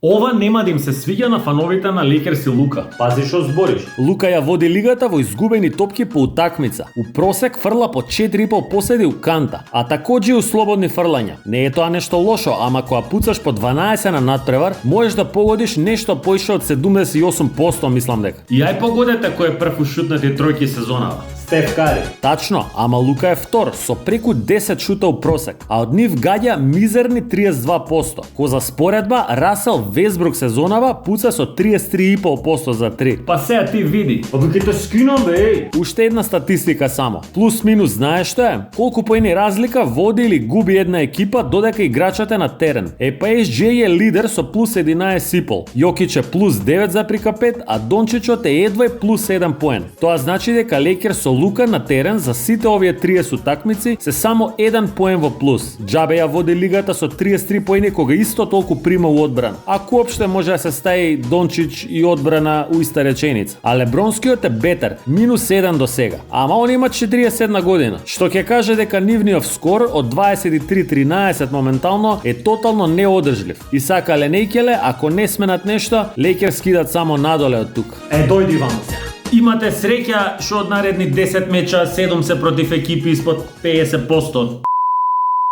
Ова нема да им се свиѓа на фановите на Лейкерс и Лука. Пази што збориш. Лука ја води лигата во изгубени топки по утакмица. У просек фрла по 4,5 последи у канта, а такоđe у слободни фрлања. Не е тоа нешто лошо, ама кога пуцаш по 12 на надпревар, можеш да погодиш нешто поише од 78%, мислам дека. И ај погодете кој е прв шутнати тројки сезонава. Стеф Кари. Тачно, ама Лука е втор со преку 10 шута у просек, а од нив гаѓа мизерни 32%. Ко за споредба, Расел Весбрук сезонава пуца со 33,5% за 3. Па сега ти види. Па ќе те скинам бе, еј. Уште една статистика само. Плюс минус знаеш што е? Колку поени разлика води или губи една екипа додека играчите на терен. PSG е лидер со плюс 11,5. Јокич е плюс 9,5, а Дончичот е едва плюс 1 поен. Тоа значи дека Лейкерс со Лука на терен за сите овие 30 такмици се само 1 поен во плюс. Џабе ја води лигата со 33 поени кога исто толку прима у одбрана. Ако уопште може да се стави Дончич и одбрана у иста реченица. А Лебронскиот е бетер, минус 1 до сега. Ама он има 41 година, што ќе каже дека нивниот скор од 23-13 моментално е тотално неодржлив. И сака Ленејкеле, ако не сменат нешто, Лейкерс скидат само надоле од тук. Дојди ваму сега. Имате среќа што од наредни 10 меча 7 се против екипи испод 50%.